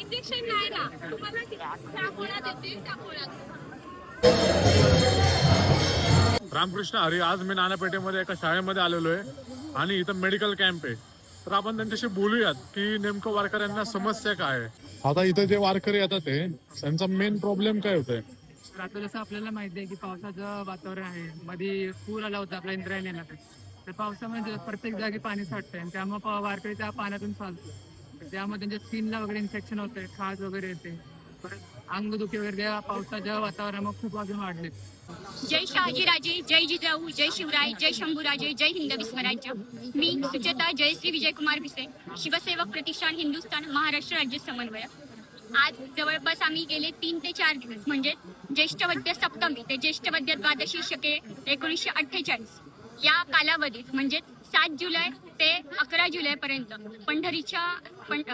Injection नाही ना तुम्हाला त्या गोळ्या देते त्या गोळ्या. रामकृष्ण हरी. आज मी नानापेठेमध्ये एका शाळेमध्ये आलेलो आहे आणि इथं मेडिकल कॅम्प आहे. तर आपण त्यांच्याशी बोलूयात की नेमकं वारकऱ्यांना समस्या काय आहे. आता इथं जे वारकरी येतात त्यांचा मेन प्रॉब्लेम काय होतोय. आता जसं आपल्याला माहिती आहे की पावसाचं वातावरण आहे, मध्ये पूर आला होता आपल्या इंद्रायणीला. तर पावसामध्ये प्रत्येक जागी पाणी साठतंय आणि त्यामुळे वारकरी त्या पाण्यातून चालतो. त्यामुळे त्यांच्या स्किनला वगैरे इन्फेक्शन होतंय, खाज वगैरे येते, परत अंगदुखी वगैरे या पावसाच्या वातावरणामुळे खूप अजून वाढले. जय शहाजीराजे, जय जिजाऊ, जय शिवराय, जय शंभूराजे, जय हिंद विस्मराज्य. मी सुचेता जयश्री विजयकुमार भिसे, शिवसेवक प्रतिष्ठान हिंदुस्थान महाराष्ट्र राज्य समन्वयक. आज जवळपास आम्ही गेले 3 ते 4 दिवस म्हणजे ज्येष्ठ वद्य सप्तमी ते ज्येष्ठ वद्य द्वादशी शके 1948 या कालावधीत म्हणजे 7 जुलै ते 11 जुलै पर्यंत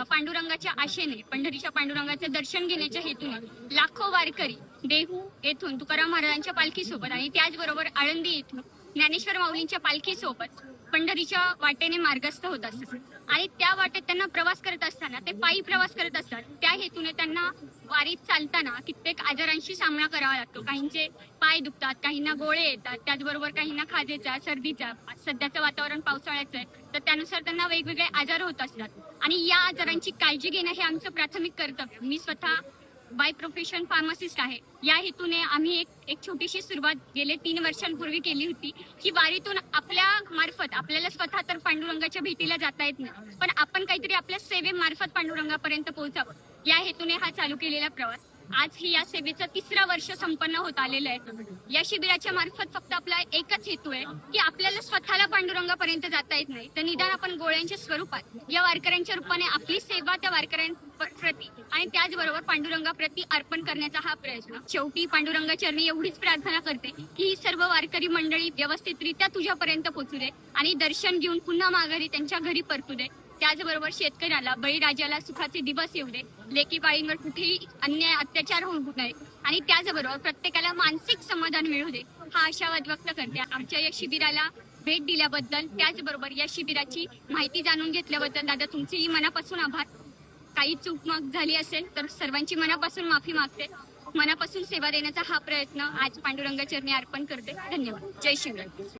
पांडुरंगाच्या आशेने पंढरीच्या पांडुरंगाचे दर्शन घेण्याच्या हेतूने लाखो वारकरी देहू येथून तुकाराम महाराजांच्या पालखीसोबत आणि त्याचबरोबर आळंदी येथून ज्ञानेश्वर माऊलींच्या पालखीसोबत पंढरीच्या वाटेने मार्गस्थ होत असतात. आणि त्या वाटेत त्यांना प्रवास करत असताना ते पायी प्रवास करत असतात. त्या हेतूने त्यांना वारीत चालताना कित्येक आजारांशी सामना करावा लागतो. काहींचे पाय दुखतात, काहींना गोळे येतात, त्याचबरोबर काहींना खाजेचा, सर्दीचा, सध्याचं वातावरण पावसाळ्याचं आहे तर त्यानुसार त्यांना वेगवेगळे आजार होत असतात. आणि या आजारांची काळजी घेणं हे आमचं प्राथमिक कर्तव्य. मी स्वतः बाय प्रोफेशन फार्मासिस्ट आहे. या हेतूने आम्ही एक छोटीशी सुरुवात गेले 3 वर्षांपूर्वी केली होती की वारीतून आपल्या मार्फत आपल्याला स्वतः तर पांडुरंगाच्या भेटीला जाता येत नाही, पण आपण काहीतरी आपल्या सेवेमार्फत पांडुरंगापर्यंत पोहोचावं या हेतूने हा चालू केलेला प्रवास. आज ही या सेवेचं 3रं वर्ष संपन्न होत आलेलं आहे. या शिबिराच्या मार्फत फक्त आपला एकच हेतू आहे की आपल्याला स्वतःला पांडुरंगापर्यंत जाता येत नाही तर निदान आपण गोळ्यांच्या स्वरूपात या वारकऱ्यांच्या रूपाने आपली सेवा त्या वारकऱ्यांप्रती आणि त्याचबरोबर पांडुरंगाप्रती अर्पण करण्याचा हा प्रयत्न. शेवटी पांडुरंगाचरणी एवढीच प्रार्थना करते की ही सर्व वारकरी मंडळी व्यवस्थितरित्या तुझ्यापर्यंत पोहोचू दे आणि दर्शन घेऊन पुन्हा माघारी त्यांच्या घरी परतू दे. त्याचबरोबर शेतकऱ्याला बळीराजाला सुखाचे दिवस येऊ दे, लेकी बाळींवर कुठेही अन्याय अत्याचार होऊ नये आणि त्याचबरोबर प्रत्येकाला मानसिक समाधान मिळू दे हा आशावाद व्यक्त करते. आमच्या या शिबिराला भेट दिल्याबद्दल त्याचबरोबर या शिबिराची माहिती जाणून घेतल्याबद्दल दादा तुमचेही मनापासून आभार. काही चूक झाली असेल तर सर्वांची मनापासून माफी मागते. मनापासून सेवा देण्याचा हा प्रयत्न आज पांडुरंगाचरणी अर्पण करते. धन्यवाद. जय शिवराय.